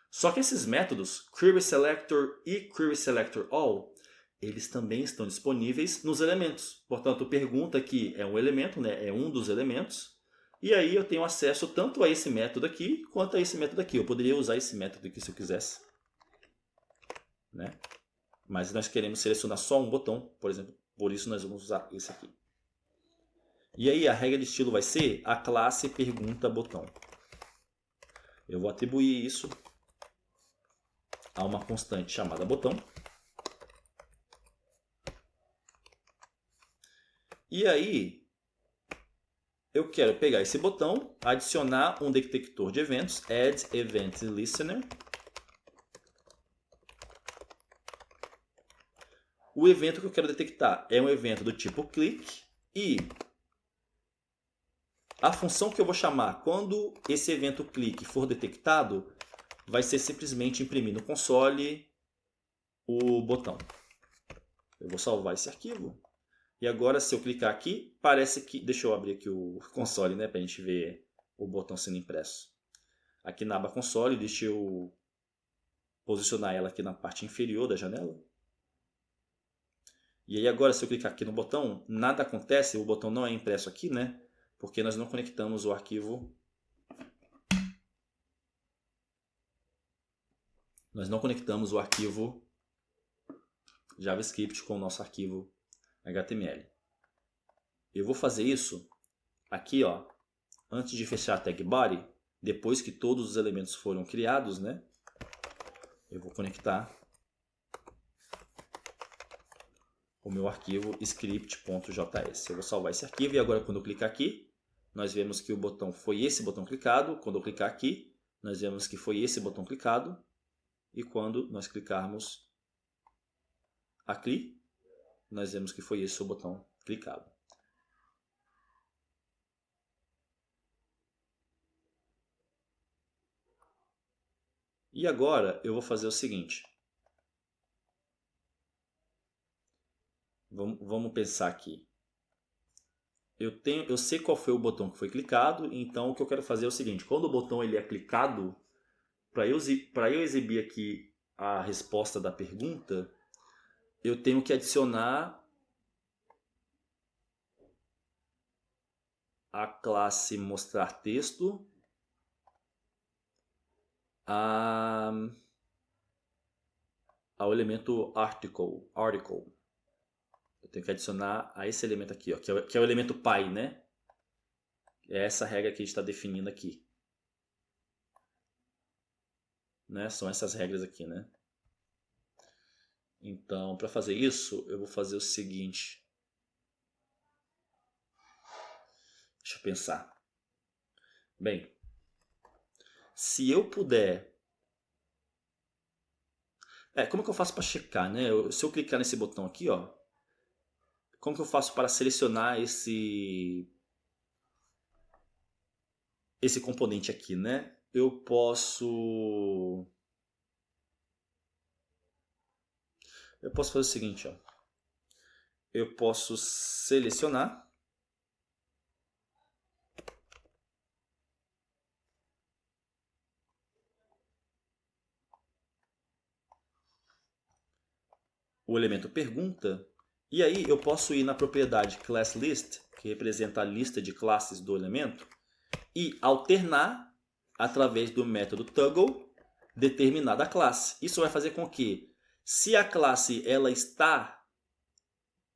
Só que esses métodos, Query Selector e Query Selector All, eles também estão disponíveis nos elementos. Portanto, pergunta aqui é um elemento, né, é um dos elementos. E aí eu tenho acesso tanto a esse método aqui, quanto a esse método aqui. Eu poderia usar esse método aqui se eu quisesse, né? Mas nós queremos selecionar só um botão, por exemplo. Por isso nós vamos usar esse aqui. E aí a regra de estilo vai ser a classe pergunta botão. Eu vou atribuir isso a uma constante chamada botão. E aí eu quero pegar esse botão, adicionar um detector de eventos, add event listener. O evento que eu quero detectar é um evento do tipo click e a função que eu vou chamar quando esse evento click for detectado vai ser simplesmente imprimir no console o botão. Eu vou salvar esse arquivo. E agora, se eu clicar aqui, parece que... Deixa eu abrir aqui o console, né, para a gente ver o botão sendo impresso. Aqui na aba console, deixa eu posicionar ela aqui na parte inferior da janela. E aí agora, se eu clicar aqui no botão, nada acontece, o botão não é impresso aqui, né? Porque nós não conectamos o arquivo... Nós não conectamos o arquivo JavaScript com o nosso arquivo HTML. Eu vou fazer isso aqui, ó, antes de fechar a tag body, depois que todos os elementos foram criados, né? Eu vou conectar o meu arquivo script.js. Eu vou salvar esse arquivo e agora quando eu clicar aqui, nós vemos que o botão foi esse botão clicado. Quando eu clicar aqui, nós vemos que foi esse botão clicado. E quando nós clicarmos aqui, nós vemos que foi esse o botão clicado. E agora eu vou fazer o seguinte. Vamos pensar aqui. Eu sei qual foi o botão que foi clicado, então o que eu quero fazer é o seguinte. Quando o botão ele é clicado, para eu exibir aqui a resposta da pergunta, eu tenho que adicionar a classe mostrar texto ao elemento article. Eu tenho que adicionar a esse elemento aqui, ó, que é o elemento pai, né? É essa regra que a gente está definindo aqui. Né? São essas regras aqui, né? Então, para fazer isso, eu vou fazer o seguinte. Deixa eu pensar. Bem, se eu puder... como que eu faço para checar, né? Se eu clicar nesse botão aqui, ó, como que eu faço para selecionar esse componente aqui, né? Eu posso fazer o seguinte, ó. Eu posso selecionar o elemento pergunta e aí eu posso ir na propriedade classList, que representa a lista de classes do elemento, e alternar através do método toggle determinada classe. Isso vai fazer com que, se a classe ela está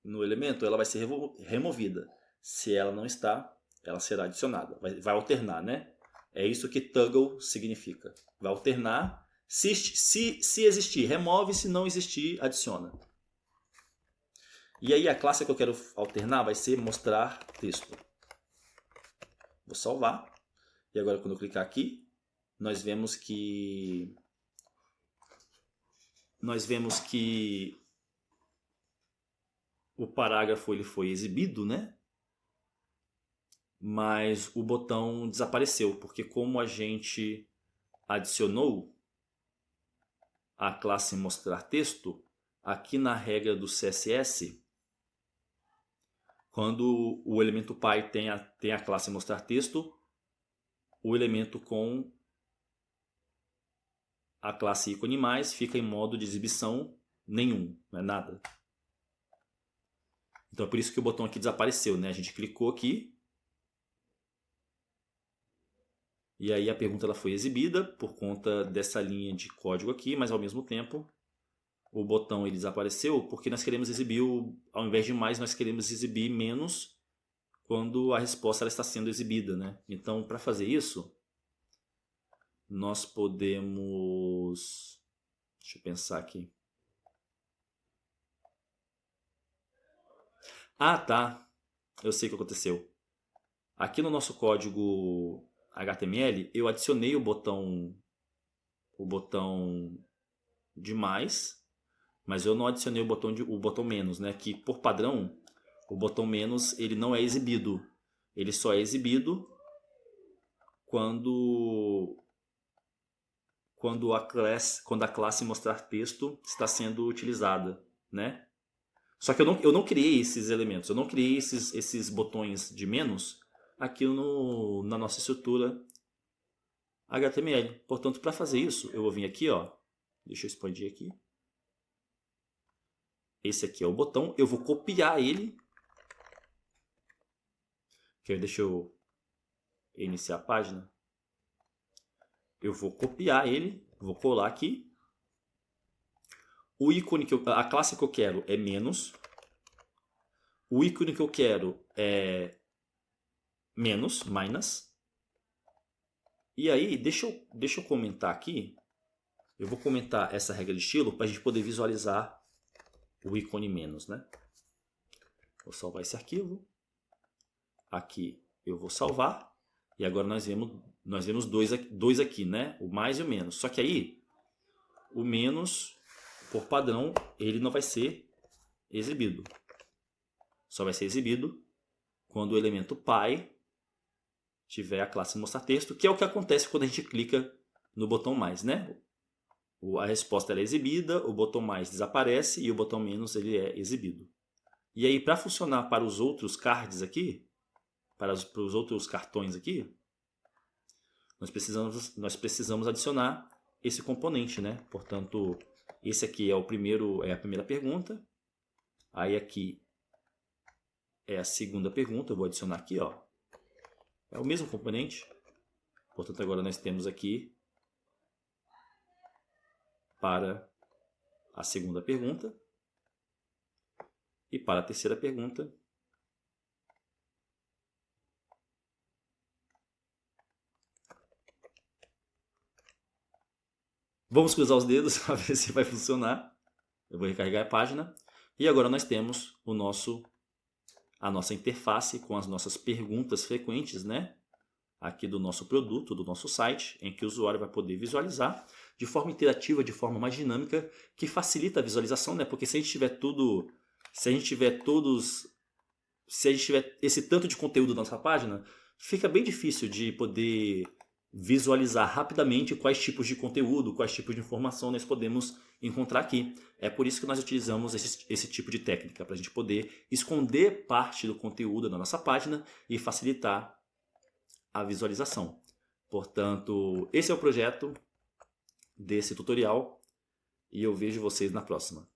no elemento, ela vai ser removida. Se ela não está, ela será adicionada. Vai alternar, né? É isso que toggle significa. Vai alternar. Se existir, remove. Se não existir, adiciona. E aí a classe que eu quero alternar vai ser mostrar texto. Vou salvar. E agora quando eu clicar aqui, nós vemos que o parágrafo ele foi exibido, né? Mas o botão desapareceu, porque como a gente adicionou a classe mostrar texto, aqui na regra do CSS, quando o elemento pai tem a classe mostrar texto, o elemento com a classe ícone mais fica em modo de exibição nenhum, não é nada. Então é por isso que o botão aqui desapareceu, né? A gente clicou aqui e aí a pergunta ela foi exibida por conta dessa linha de código aqui, mas ao mesmo tempo o botão ele desapareceu porque nós queremos exibir, ao invés de mais, nós queremos exibir menos quando a resposta ela está sendo exibida, né? Então, para fazer isso, nós podemos... Deixa eu pensar aqui. Ah, tá. Eu sei o que aconteceu. Aqui no nosso código HTML, eu adicionei o botão de mais, mas eu não adicionei o botão menos, né? Que por padrão, o botão menos ele não é exibido. Ele só é exibido quando a classe mostrar texto está sendo utilizada, né? Só que eu não criei esses elementos, eu não criei esses botões de menos aqui na nossa estrutura HTML. Portanto, para fazer isso, eu vou vir aqui, ó, deixa eu expandir aqui. Esse aqui é o botão, eu vou copiar ele. Deixa eu iniciar a página. Eu vou copiar ele, vou colar aqui. O ícone a classe que eu quero é menos. O ícone que eu quero é menos, minus. E aí, deixa eu comentar aqui. Eu vou comentar essa regra de estilo para a gente poder visualizar o ícone menos, né? Vou salvar esse arquivo. Aqui eu vou salvar. E agora nós vemos dois aqui, né? O mais e o menos. Só que aí, o menos, por padrão, ele não vai ser exibido. Só vai ser exibido quando o elemento pai tiver a classe mostrar texto, que é o que acontece quando a gente clica no botão mais, né? A resposta é exibida, o botão mais desaparece e o botão menos ele é exibido. E aí, para funcionar para os outros cards aqui, para os outros cartões aqui, nós precisamos adicionar esse componente, né? Portanto, esse aqui é a primeira pergunta. Aí aqui é a segunda pergunta, eu vou adicionar aqui, ó. É o mesmo componente. Portanto, agora nós temos aqui para a segunda pergunta e para a terceira pergunta. Vamos cruzar os dedos para ver se vai funcionar. Eu vou recarregar a página. E agora nós temos a nossa interface com as nossas perguntas frequentes, né? Aqui do nosso produto, do nosso site, em que o usuário vai poder visualizar de forma interativa, de forma mais dinâmica, que facilita a visualização, né? Porque se a gente tiver esse tanto de conteúdo na nossa página, fica bem difícil de poder visualizar rapidamente quais tipos de conteúdo, quais tipos de informação nós podemos encontrar aqui. É por isso que nós utilizamos esse tipo de técnica, para a gente poder esconder parte do conteúdo da nossa página e facilitar a visualização. Portanto, esse é o projeto desse tutorial e eu vejo vocês na próxima.